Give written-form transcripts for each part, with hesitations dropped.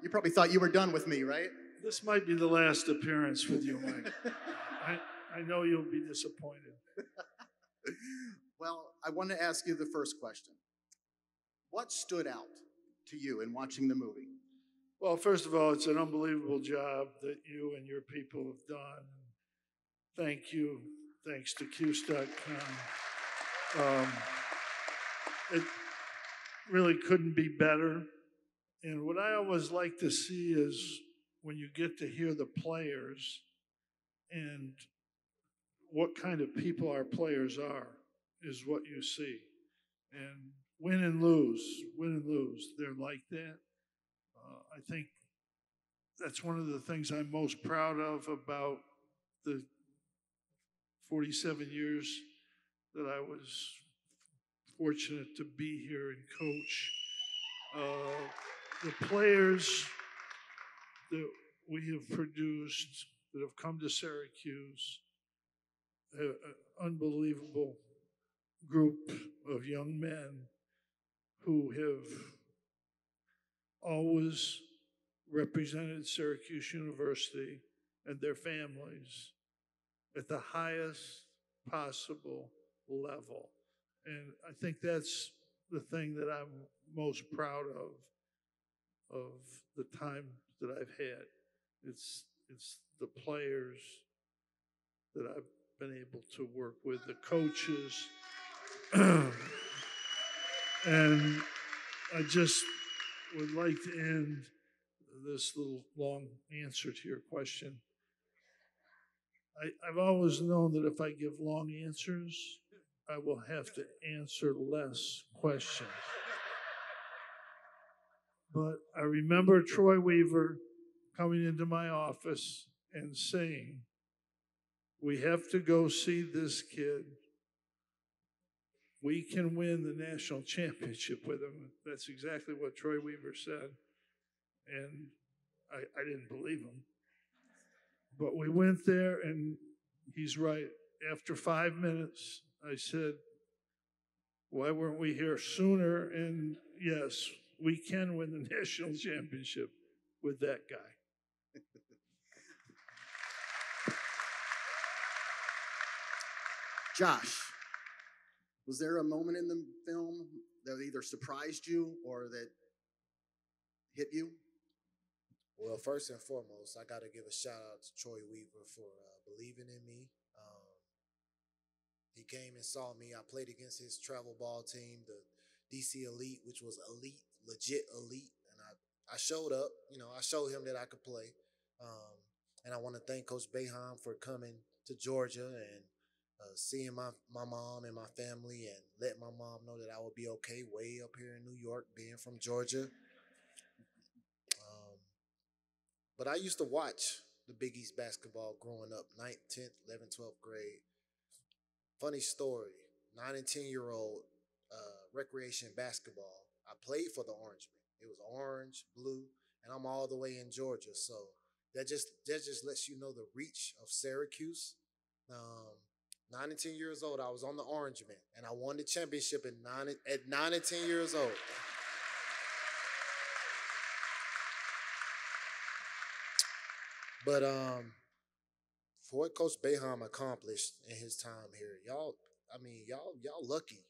You probably thought you were done with me, right? This might be the last appearance with you, Mike. I know you'll be disappointed. Well, I want to ask you the first question. What stood out to you in watching the movie? Well, first of all, it's an unbelievable job that you and your people have done. Thank you. Thanks to syracuse.com. It really couldn't be better. And what I always like to see is when you get to hear the players and what kind of people our players are is what you see. And win and lose, they're like that. I think that's one of the things I'm most proud of about the 47 years that I was fortunate to be here and coach. The players that we have produced that have come to Syracuse, an unbelievable group of young men who have always represented Syracuse University and their families at the highest possible level. And I think that's the thing that I'm most proud of the time that I've had. It's the players that I've been able to work with, the coaches. And I just would like to end this little long answer to your question. I've always known that if I give long answers, I will have to answer less questions. But I remember Troy Weaver coming into my office and saying, we have to go see this kid. We can win the national championship with him. That's exactly what Troy Weaver said. And I didn't believe him. But we went there, and he's right. After 5 minutes, I said, why weren't we here sooner? And yes, we can win the national championship with that guy. Josh, was there a moment in the film that either surprised you or that hit you? Well, first and foremost, I got to give a shout out to Troy Weaver for believing in me. He came and saw me. I played against his travel ball team, the DC Elite, which was elite, legit elite. And I showed up. I showed him that I could play. And I want to thank Coach Boeheim for coming to Georgia and seeing my mom and my family and letting my mom know that I would be okay way up here in New York, being from Georgia. But I used to watch the Big East basketball growing up, 9th, 10th, 11th, 12th grade. Funny story, 9 and 10-year-old recreation basketball. I played for the Orangemen. It was orange, blue, and I'm all the way in Georgia. So that just lets you know the reach of Syracuse. 9 and 10 years old, I was on the Orangemen, and I won the championship at 9 and 10 years old. But for what Coach Boeheim accomplished in his time here, y'all lucky.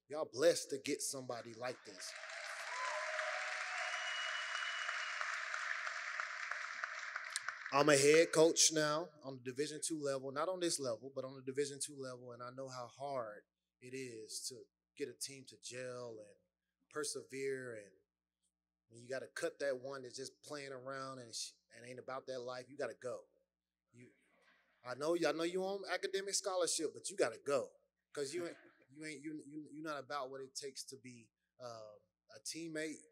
Y'all blessed to get somebody like this. I'm a head coach now on the Division II level, not on this level, but on the Division II level, and I know how hard it is to get a team to gel and persevere, and when you got to cut that one that's just playing around and ain't about that life, you got to go. I know you on academic scholarship, but you got to go because you're not about what it takes to be a teammate.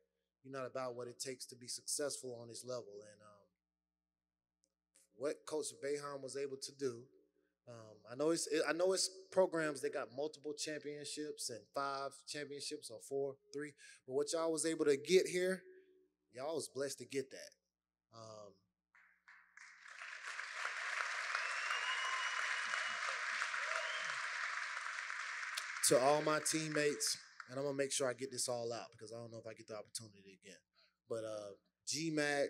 You're not about what it takes to be successful on this level, and what Coach Boeheim was able to do. I know it's programs that got multiple championships and 5 championships or 4, 3. But what y'all was able to get here, y'all was blessed to get that. To all my teammates, and I'm gonna make sure I get this all out because I don't know if I get the opportunity again. But G-Mac,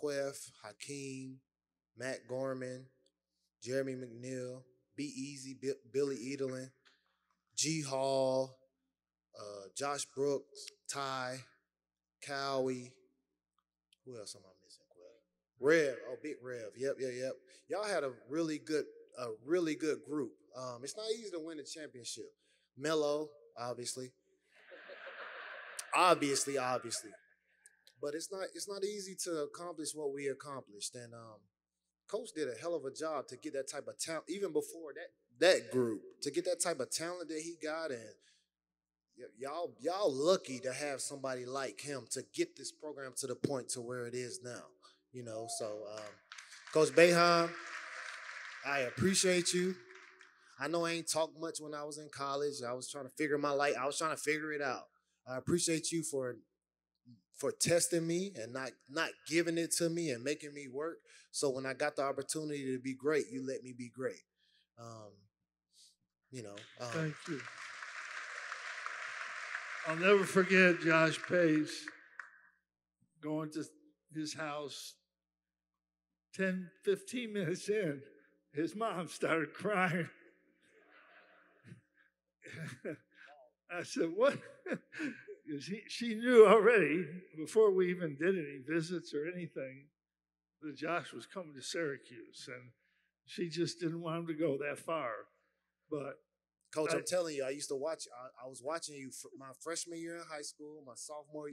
Quef, Hakeem, Matt Gorman, Jeremy McNeil, Be Easy, Billy Edelin, G Hall, Josh Brooks, Ty, Cowie. Who else am I missing? Rev. Oh, Big Rev. Yep. Y'all had a really good group. It's not easy to win a championship. Melo, obviously. obviously. But it's not easy to accomplish what we accomplished. And Coach did a hell of a job to get that type of talent, even before that group, to get that type of talent that he got. And y'all lucky to have somebody like him to get this program to the point to where it is now. So Coach Boeheim, I appreciate you. I know I ain't talked much when I was in college. I was trying to figure my life. I was trying to figure it out. I appreciate you for testing me and not giving it to me and making me work. So when I got the opportunity to be great, you let me be great. Thank you. I'll never forget Josh Pace going to his house 10, 15 minutes in. His mom started crying. I said, what? She knew already, before we even did any visits or anything, that Josh was coming to Syracuse, and she just didn't want him to go that far. But Coach, I'm telling you, I used to watch. I was watching you my freshman year in high school, my sophomore.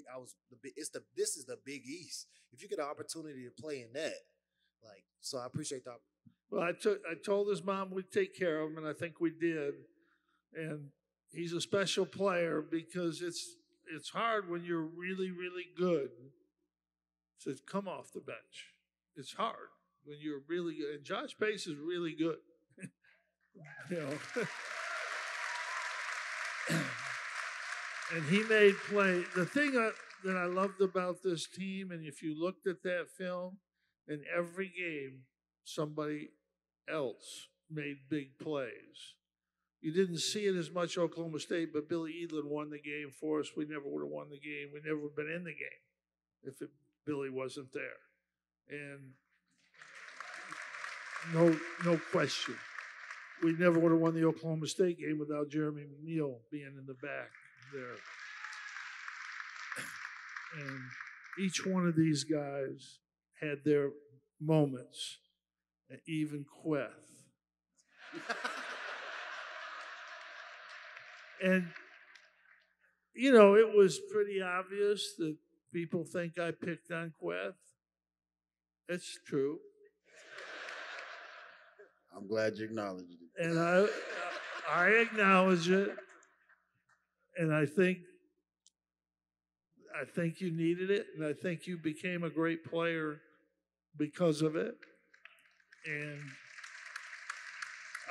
This is the Big East. If you get an opportunity to play in that, so I appreciate that. Well, I told his mom we'd take care of him, and I think we did. And he's a special player because it's hard when you're really, really good to come off the bench. It's hard when you're really good. And Josh Pace is really good. And he made play. The thing that I loved about this team, and if you looked at that film, in every game, somebody else made big plays. You didn't see it as much Oklahoma State, but Billy Edelin won the game for us. We never would have won the game. We never would have been in the game if Billy wasn't there. And no question. We never would have won the Oklahoma State game without Jeremy McNeil being in the back there. And each one of these guys had their moments, and even Queth. And, it was pretty obvious that people think I picked on Queth. It's true. I'm glad you acknowledged it. And I acknowledge it. And I think you needed it, and I think you became a great player because of it. And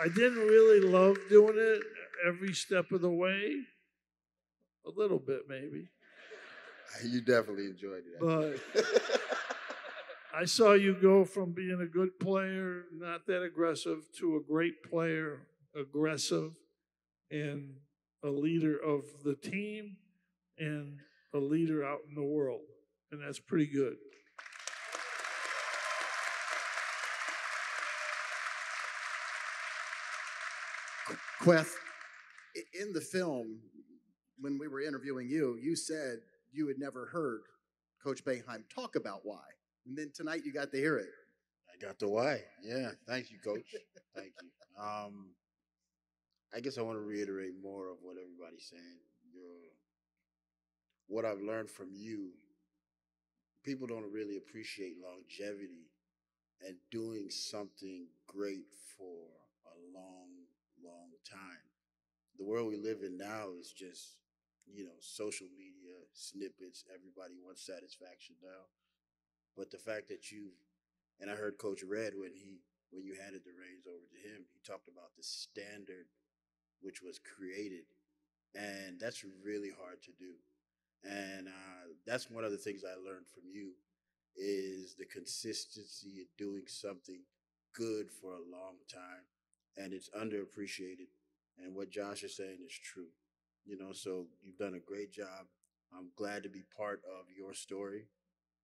I didn't really love doing it every step of the way. A little bit, maybe. You definitely enjoyed it. But I saw you go from being a good player, not that aggressive, to a great player, aggressive, and a leader of the team and a leader out in the world. And that's pretty good. Queth, in the film, when we were interviewing you, you said you had never heard Coach Boeheim talk about why. And then tonight you got to hear it. I got the why. Yeah. Thank you, Coach. Thank you. I guess I want to reiterate more of what everybody's saying. What I've learned from you, people don't really appreciate longevity and doing something great for a long, long time. The world we live in now is just, social media, snippets, everybody wants satisfaction now. But the fact that and I heard Coach Red when you handed the reins over to him, he talked about the standard which was created. And that's really hard to do. And that's one of the things I learned from you is the consistency in doing something good for a long time. And it's underappreciated. And what Josh is saying is true. So you've done a great job. I'm glad to be part of your story.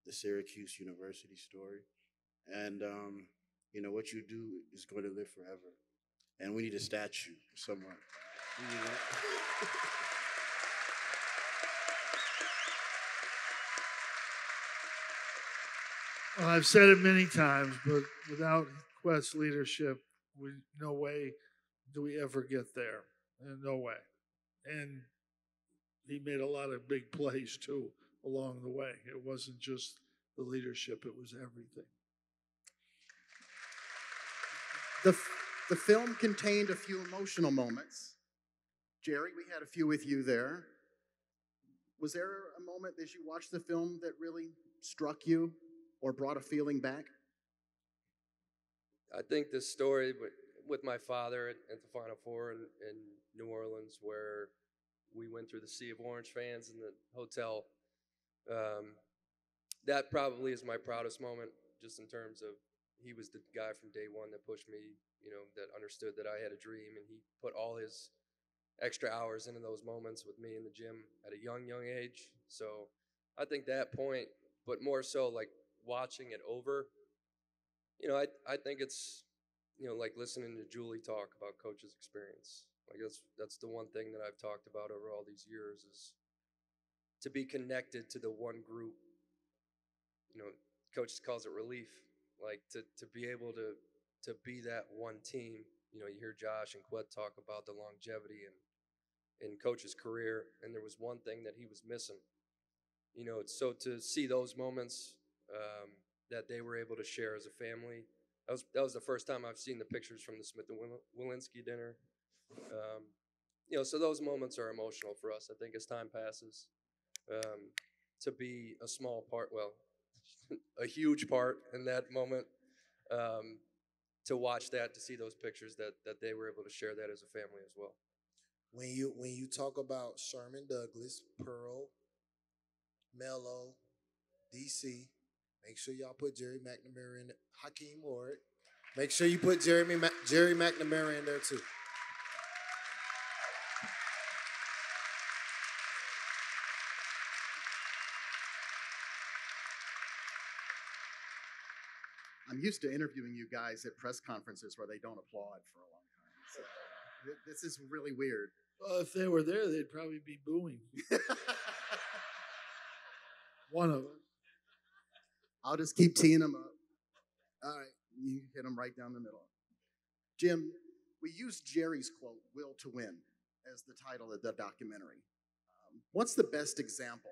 the Syracuse University story. And, what you do is going to live forever. And we need a statue somewhere. Well, I've said it many times, but without Quest's leadership, no way do we ever get there. No way. And he made a lot of big plays, too, along the way. It wasn't just the leadership, it was everything. The film contained a few emotional moments. Gerry, we had a few with you there. Was there a moment as you watched the film that really struck you or brought a feeling back? I think this story with my father at the Final Four in New Orleans, where we went through the sea of Orange fans in the hotel, that probably is my proudest moment, just in terms of he was the guy from day one that pushed me, that understood that I had a dream, and he put all his extra hours into those moments with me in the gym at a young age. So I think that point, but more so like watching it over, I think it's, like listening to Julie talk about coach's experience. Like that's the one thing that I've talked about over all these years, is to be connected to the one group. Coach calls it relief. Like to be able to be that one team. You hear Josh and Quet talk about the longevity in Coach's career, and there was one thing that he was missing. So to see those moments that they were able to share as a family, that was the first time I've seen the pictures from the Smith and Walensky dinner. So those moments are emotional for us. I think as time passes, to be a small part, well, a huge part in that moment, to watch that, to see those pictures that they were able to share that as a family as well. When you talk about Sherman Douglas, Pearl, Melo, DC, make sure y'all put Gerry McNamara in there. Hakeem Ward. Make sure you put Gerry McNamara in there too. I'm used to interviewing you guys at press conferences where they don't applaud for a long time. So this is really weird. Well, if they were there, they'd probably be booing. One of us. I'll just keep teeing them up. All right, you hit them right down the middle. Jim, we used Gerry's quote, "Will to win," as the title of the documentary. What's the best example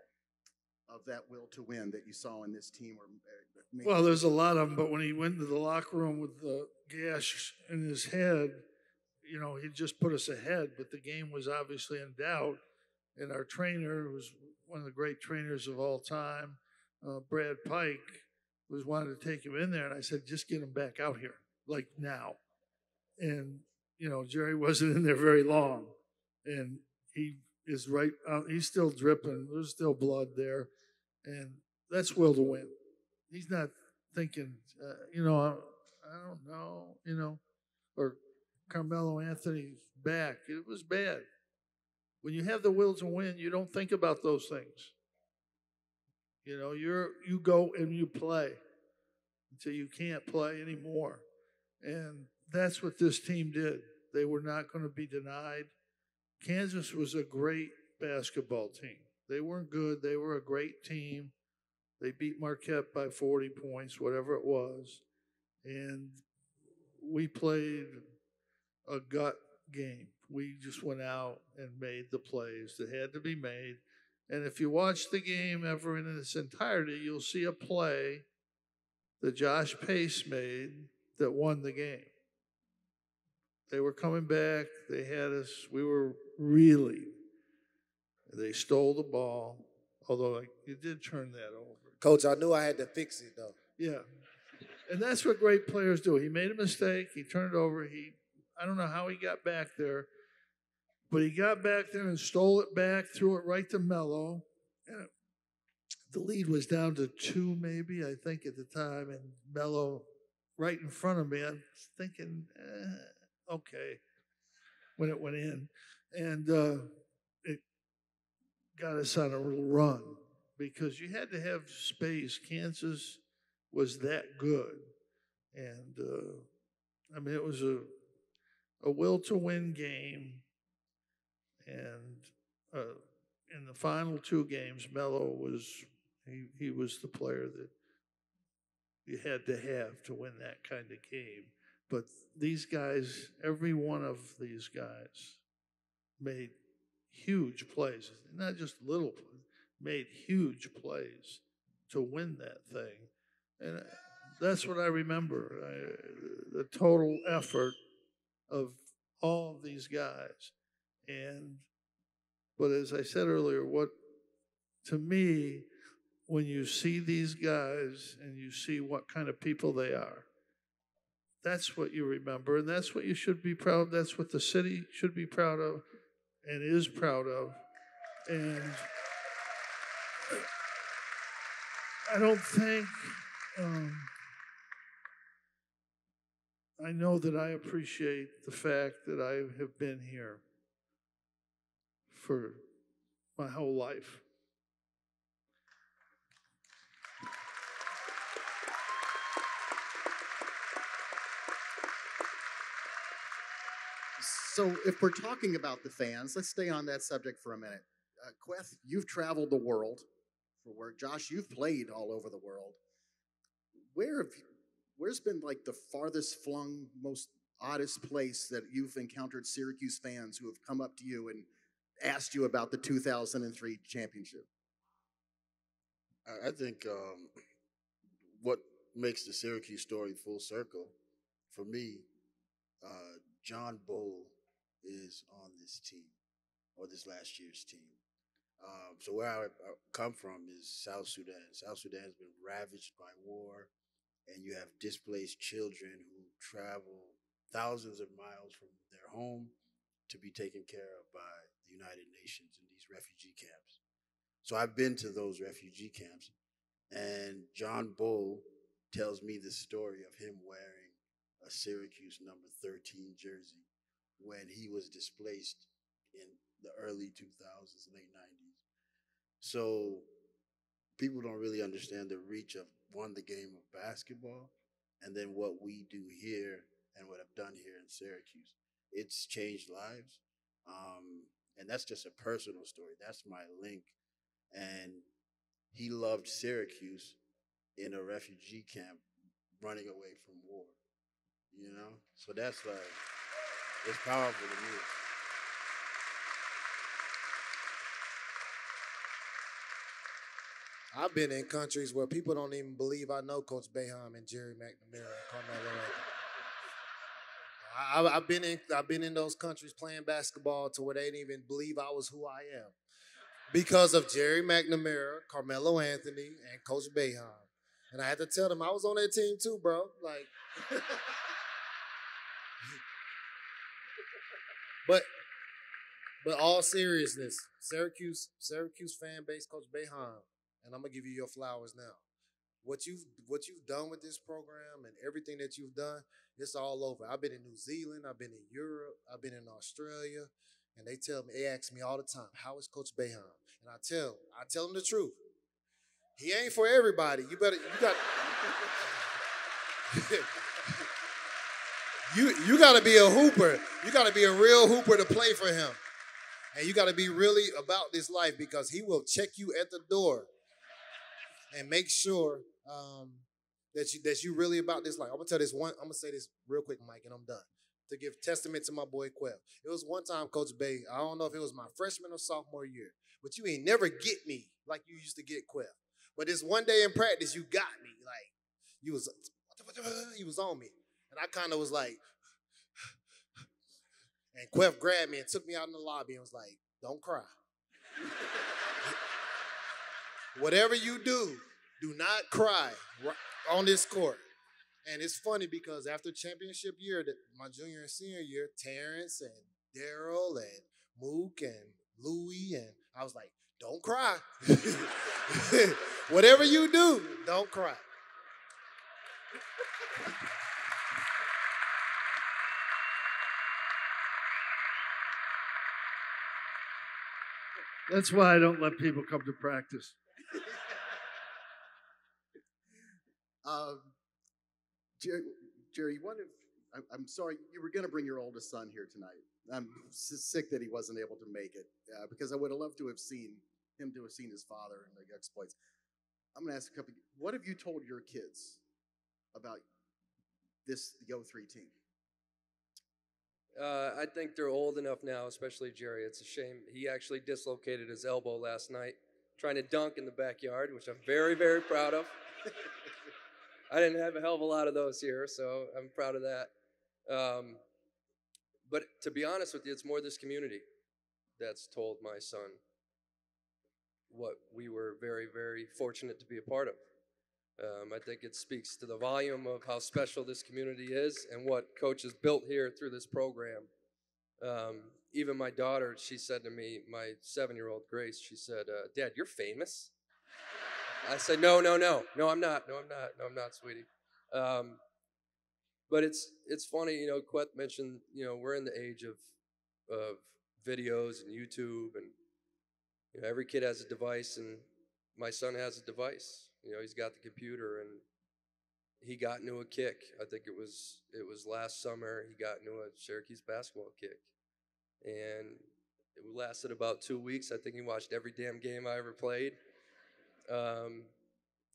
of that will to win that you saw in this team? Well, there's a lot of them, but when he went into the locker room with the gash in his head, he just put us ahead, but the game was obviously in doubt. And our trainer, who was one of the great trainers of all time, Brad Pike, was wanted to take him in there. And I said, just get him back out here, like now. And, Gerry wasn't in there very long. And he is right out. He's still dripping. There's still blood there. And that's will to win. He's not thinking, I don't know, or Carmelo Anthony's back. It was bad. When you have the will to win, you don't think about those things. You go and you play until you can't play anymore. And that's what this team did. They were not going to be denied. Kansas was a great basketball team. They weren't good. They were a great team. They beat Marquette by 40 points, whatever it was. And we played a gut game. We just went out and made the plays that had to be made. And if you watch the game ever in its entirety, you'll see a play that Josh Pace made that won the game. They were coming back. They had us. They stole the ball, although you did turn that over. Coach, I knew I had to fix it, though. Yeah. And that's what great players do. He made a mistake. He turned it over. I don't know how he got back there, but he got back there and stole it back, threw it right to Melo. And the lead was down to 2, maybe, I think, at the time, and Melo right in front of me. I was thinking, okay, when it went in. And it got us on a little run. because you had to have space. Kansas was that good. And, I mean, it was a will-to-win game. And in the final two games, Melo was he was the player that you had to win that kind of game. But these guys, every one of these guys made huge plays, not just little plays, made huge plays to win that thing. And that's what I remember, the total effort of all of these guys. But as I said earlier, to me, when you see these guys and you see what kind of people they are, that's what you remember, and that's what you should be proud of. That's what the city should be proud of and is proud of. And I don't think, I know that I appreciate the fact that I have been here for my whole life. So if we're talking about the fans, let's stay on that subject for a minute. Queth, you've traveled the world for work. Josh, you've played all over the world. Where's been like the farthest flung, most oddest place that you've encountered Syracuse fans who have come up to you and asked you about the 2003 championship? I think what makes the Syracuse story full circle, for me, John Boeheim is on this team, or this last year's team. So where I come from is South Sudan. South Sudan has been ravaged by war, and you have displaced children who travel thousands of miles from their home to be taken care of by the United Nations in these refugee camps. So I've been to those refugee camps, and John Boeheim tells me the story of him wearing a Syracuse number 13 jersey when he was displaced in the early 2000s, late 90s. So people don't really understand the reach of, one, the game of basketball, and then what we do here and what I've done here in Syracuse. It's changed lives. And that's just a personal story. That's my link. And he loved Syracuse in a refugee camp running away from war, you know? So that's like, it's powerful to me. I've been in countries where people don't even believe I know Coach Boeheim and Gerry McNamara and Carmelo. I've been in those countries playing basketball to where they didn't even believe I was who I am because of Gerry McNamara, Carmelo Anthony, and Coach Boeheim. And I had to tell them I was on that team too, bro. Like, but all seriousness, Syracuse fan base, Coach Boeheim, and I'm gonna give you your flowers now. What you've done with this program and everything that you've done, it's all over. I've been in New Zealand, I've been in Europe, I've been in Australia, and they ask me all the time, how is Coach Boeheim? And I tell them the truth. He ain't for everybody. You got you got to be a hooper. You got to be a real hooper to play for him. And you got to be really about this life because he will check you at the door and make sure that you really about this life. I'm gonna say this real quick, Mike, and I'm done. To give testament to my boy Quell. It was one time, Coach Bay, I don't know if it was my freshman or sophomore year, but you ain't never get me like you used to get Quell. But this one day in practice, you got me. Like, you was on me. And I kind of was like, and Quell grabbed me and took me out in the lobby and was like, don't cry. Whatever you do not cry on this court. And it's funny because after championship year, my junior and senior year, Terrence and Daryl and Mook and Louie, and I was like, don't cry. Whatever you do, don't cry. That's why I don't let people come to practice. Um, Gerry, what if I'm sorry you were going to bring your oldest son here tonight. I'm sick that he wasn't able to make it because I would have loved to have seen his father and the exploits. I'm going to ask a couple. What have you told your kids about the 03 team? I think they're old enough now, especially Gerry. It's a shame. He actually dislocated his elbow last night trying to dunk in the backyard, which I'm very, very proud of. I didn't have a hell of a lot of those here, so I'm proud of that. But to be honest with you, it's more this community that's told my son what we were very, very fortunate to be a part of. I think it speaks to the volume of how special this community is and what Coach has built here through this program. Even my daughter, she said to me, my 7-year-old Grace, she said, Dad, you're famous? I said, no, I'm not, sweetie. But it's funny, you know, Quet mentioned, you know, we're in the age of videos and YouTube, and you know, every kid has a device, and my son has a device. You know, he's got the computer, and he got into a kick. I think it was last summer. He got into a Syracuse basketball kick, and it lasted about 2 weeks. I think he watched every damn game I ever played.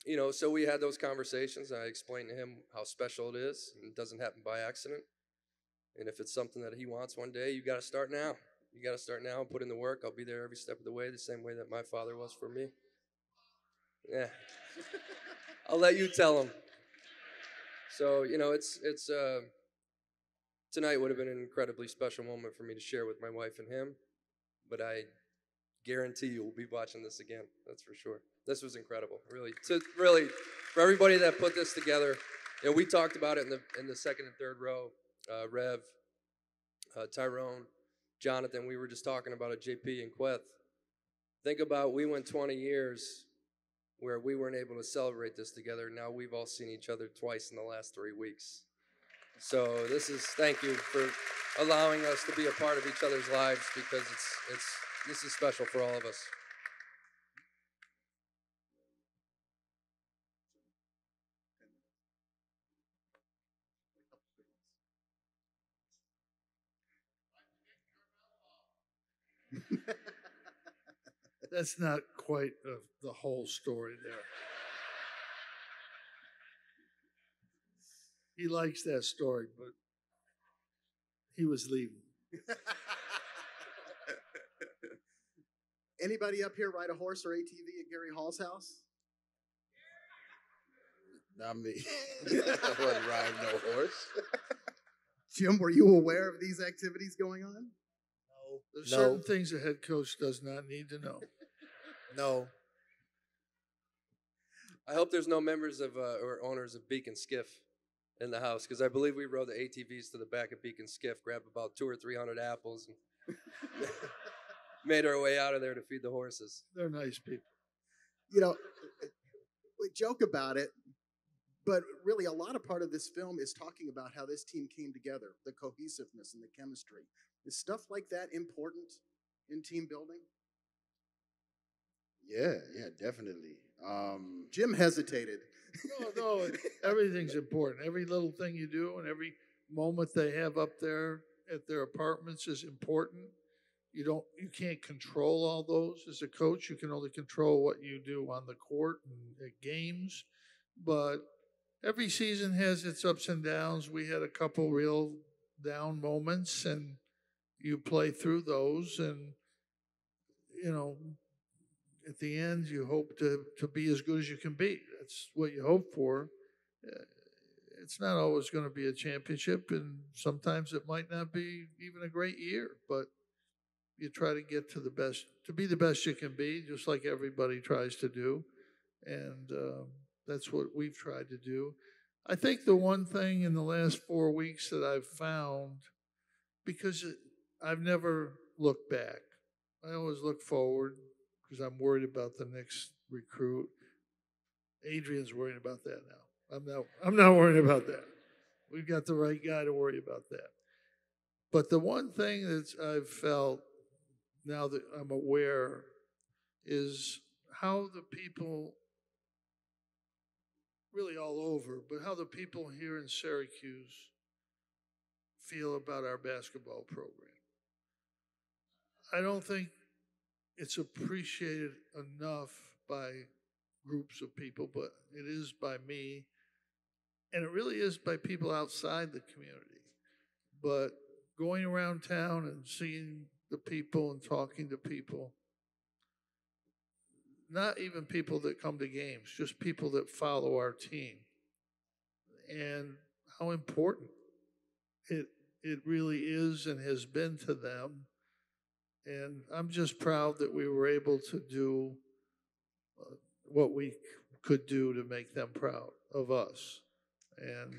You know, so we had those conversations. I explained to him how special it is, and it doesn't happen by accident. And if it's something that he wants one day, you got to start now. You got to start now and put in the work. I'll be there every step of the way, the same way that my father was for me. Yeah. I'll let you tell him. So, you know, it's tonight would have been an incredibly special moment for me to share with my wife and him, but I guarantee you we'll be watching this again. That's for sure. This was incredible, really. For everybody that put this together, you know, we talked about it in the second and third row. Rev, Tyrone, Jonathan, we were just talking about it, JP and Queth. Think about, we went 20 years where we weren't able to celebrate this together. Now we've all seen each other twice in the last 3 weeks. So thank you for allowing us to be a part of each other's lives, because this is special for all of us. That's not quite the whole story there. He likes that story, but he was leaving. Anybody up here ride a horse or ATV at Gerry Hall's house? Not me. I wasn't riding no horse. Jim, were you aware of these activities going on? No. There's certain things a head coach does not need to know. No. I hope there's no members of or owners of Beacon Skiff in the house, because I believe we rode the ATVs to the back of Beacon Skiff, grabbed about 200 or 300 apples, and made our way out of there to feed the horses. They're nice people. You know, we joke about it, but really a lot of part of this film is talking about how this team came together, the cohesiveness and the chemistry. Is stuff like that important in team building? Yeah, definitely. Jim hesitated. No, everything's important. Every little thing you do and every moment they have up there at their apartments is important. You can't control all those as a coach. You can only control what you do on the court and at games. But every season has its ups and downs. We had a couple real down moments, and you play through those, and you know, at the end, you hope to be as good as you can be. That's what you hope for. It's not always going to be a championship, and sometimes it might not be even a great year, but you try to get to be the best you can be, just like everybody tries to do. And that's what we've tried to do. I think the one thing in the last 4 weeks that I've found, because I've never looked back, I always look forward, because I'm worried about the next recruit. Adrian's worried about that now. I'm not worried about that. We've got the right guy to worry about that. But the one thing that I've felt now that I'm aware is how the people really all over, but how the people here in Syracuse feel about our basketball program. I don't think it's appreciated enough by groups of people, but it is by me, and it really is by people outside the community. But going around town and seeing the people and talking to people, not even people that come to games, just people that follow our team, and how important it really is and has been to them. And I'm just proud that we were able to do what we could do to make them proud of us. And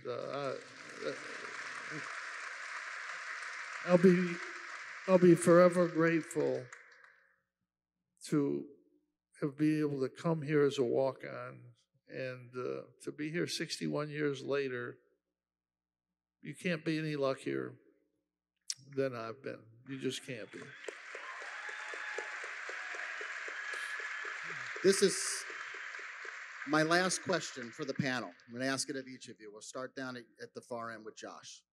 I'll be forever grateful to have been able to come here as a walk-on and to be here 61 years later. You can't be any luckier than I've been. You just can't be. This is my last question for the panel. I'm going to ask it of each of you. We'll start down at the far end with Josh.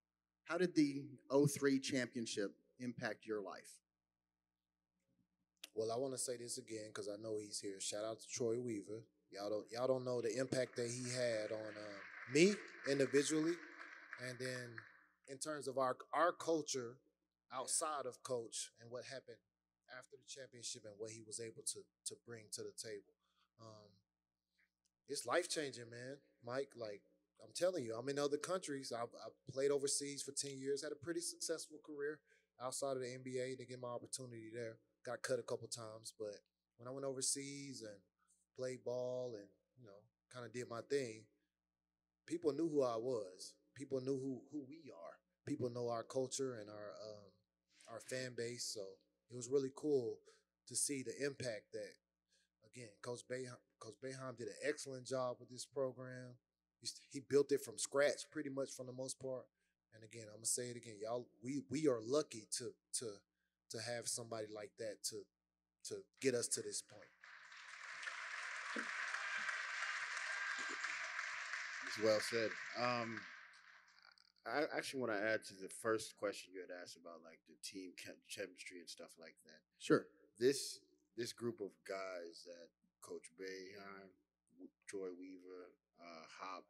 How did the 03 championship impact your life? Well, I want to say this again because I know he's here. Shout out to Troy Weaver. Y'all don't know the impact that he had on me individually, and then in terms of our culture outside of coach and what happened after the championship and what he was able to bring to the table. It's life changing, man. Mike, like I'm telling you, I'm in other countries. I've played overseas for 10 years, had a pretty successful career outside of the NBA to get my opportunity there. Got cut a couple times, but when I went overseas and played ball and, kind of did my thing, people knew who I was. People knew who we are. People know our culture and our fan base. So it was really cool to see the impact that, again, Coach Boeheim did an excellent job with this program. He built it from scratch, pretty much for the most part. And again, I'm gonna say it again, y'all. We are lucky to have somebody like that to get us to this point. It's well said. I actually want to add to the first question you had asked about like the team chemistry and stuff like that. Sure. This group of guys that Coach Boeheim, Troy Weaver, Hop,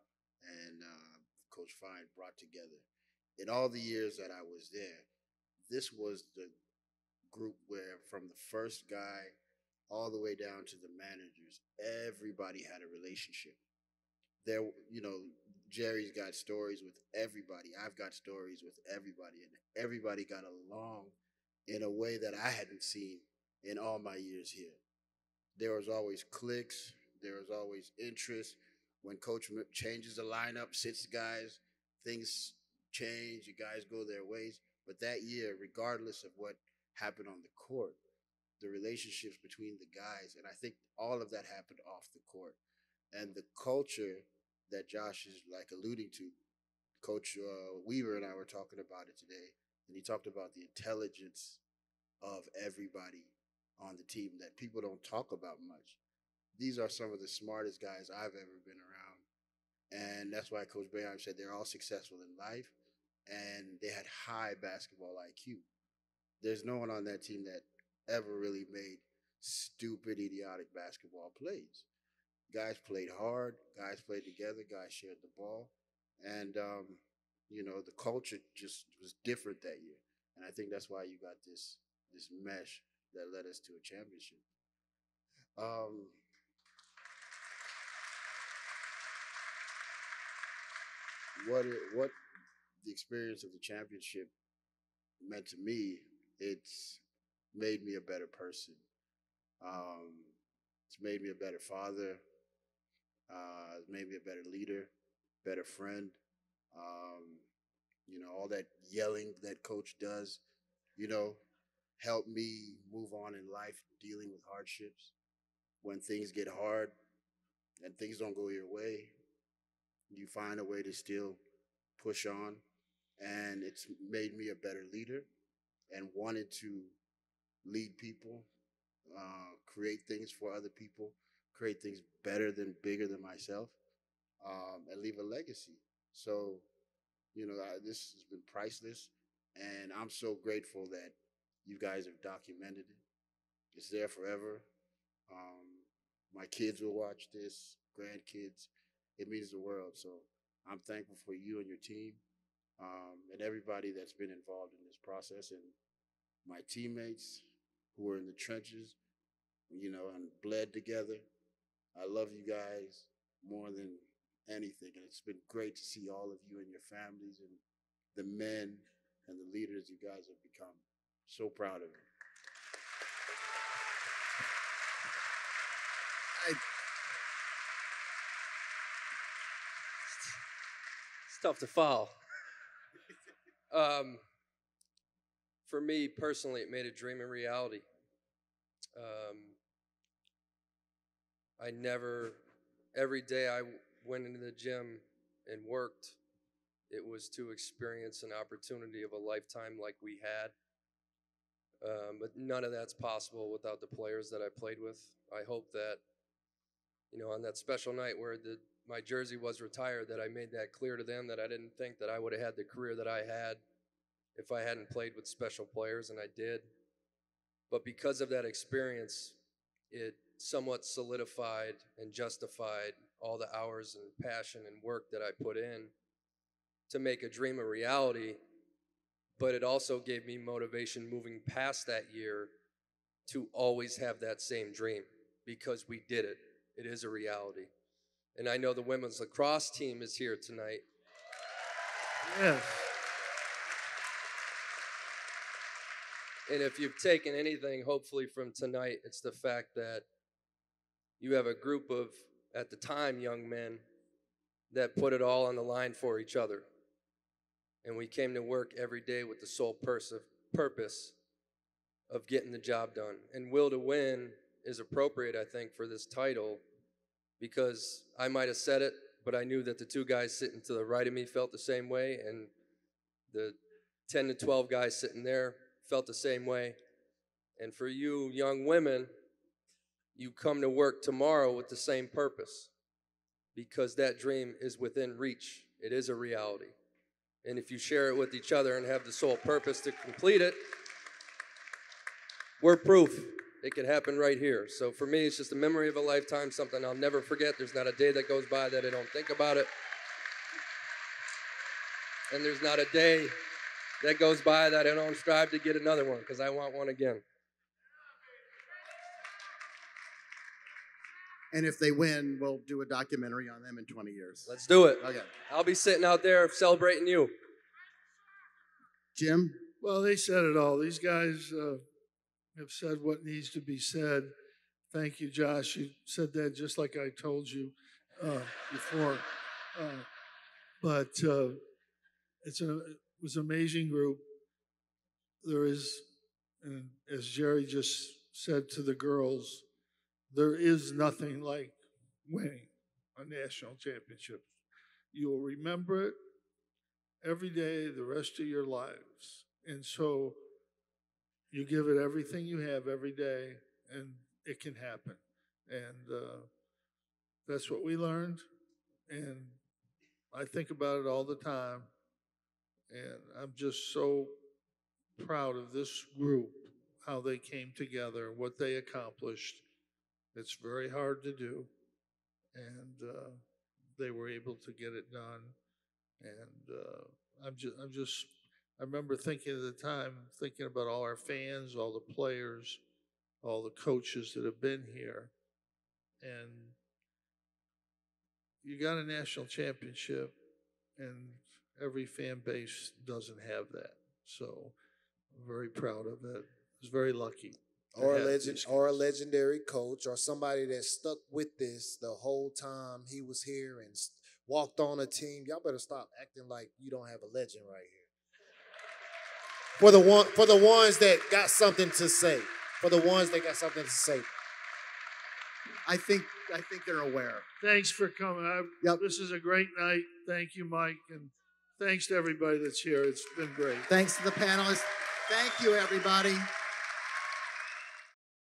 and Coach Fine brought together. In all the years that I was there, this was the group where from the first guy all the way down to the managers, everybody had a relationship. There, Gerry's got stories with everybody. I've got stories with everybody, and everybody got along in a way that I hadn't seen in all my years here. There was always cliques. There was always interest. When coach changes the lineup, sits guys, things change. You guys go their ways. But that year, regardless of what happened on the court, the relationships between the guys, and I think all of that happened off the court. And the culture that Josh is like alluding to, Coach Weaver and I were talking about it today, and he talked about the intelligence of everybody on the team that people don't talk about much. These are some of the smartest guys I've ever been around. And that's why Coach Boeheim said they're all successful in life and they had high basketball IQ. There's no one on that team that ever really made stupid, idiotic basketball plays. Guys played hard, guys played together, guys shared the ball. And, the culture just was different that year. And I think that's why you got this mesh that led us to a championship. What the experience of the championship meant to me, it's made me a better person. It's made me a better father. It's made me a better leader, better friend. All that yelling that coach does, helped me move on in life, dealing with hardships. When things get hard and things don't go your way, you find a way to still push on. And it's made me a better leader and wanted to lead people, create things for other people, create things better than bigger than myself. and leave a legacy. So, this has been priceless, and I'm so grateful that you guys have documented it. It's there forever. My kids will watch this, grandkids. It means the world. So I'm thankful for you and your team, and everybody that's been involved in this process, and my teammates who are in the trenches, and bled together. I love you guys more than anything, and it's been great to see all of you and your families and the men and the leaders you guys have become. So proud of you. It's tough to follow. For me personally, it made a dream a reality. Every day I went into the gym and worked, it was to experience an opportunity of a lifetime like we had. But none of that's possible without the players that I played with. I hope that, on that special night where my jersey was retired, that I made that clear to them, that I didn't think that I would have had the career that I had if I hadn't played with special players, and I did. But because of that experience, it somewhat solidified and justified all the hours and passion and work that I put in to make a dream a reality. But it also gave me motivation moving past that year to always have that same dream, because we did it. It is a reality. And I know the women's lacrosse team is here tonight. Yes. And if you've taken anything, hopefully, from tonight, it's the fact that you have a group of, at the time, young men that put it all on the line for each other. And we came to work every day with the sole purpose of getting the job done. And will to win is appropriate, I think, for this title, because I might have said it, but I knew that the two guys sitting to the right of me felt the same way, and the 10 to 12 guys sitting there felt the same way. And for you young women, you come to work tomorrow with the same purpose, because that dream is within reach. It is a reality. And if you share it with each other and have the sole purpose to complete it, we're proof it can happen right here. So for me, it's just a memory of a lifetime, something I'll never forget. There's not a day that goes by that I don't think about it. And there's not a day that goes by that I don't strive to get another one, because I want one again. And if they win, we'll do a documentary on them in 20 years. Let's do it. Okay. I'll be sitting out there celebrating you. Jim? Well, they said it all. These guys have said what needs to be said. Thank you, Josh. You said that just like I told you before. But it was an amazing group. There is, and as Gerry just said to the girls, there is nothing like winning a national championship. You will remember it every day, the rest of your lives. And so you give it everything you have every day, and it can happen. And that's what we learned. And I think about it all the time. And I'm just so proud of this group, how they came together, what they accomplished. It's very hard to do, and they were able to get it done. And I remember thinking at the time, thinking about all our fans, all the players, all the coaches that have been here, and you got a national championship, and every fan base doesn't have that. So I'm very proud of it. I was very lucky. Or a legendary coach, or somebody that stuck with this the whole time he was here and walked on a team. Y'all better stop acting like you don't have a legend right here. For the ones that got something to say. For the ones that got something to say. I think they're aware. Thanks for coming. Yep. This is a great night. Thank you, Mike, and thanks to everybody that's here. It's been great. Thanks to the panelists. Thank you, everybody.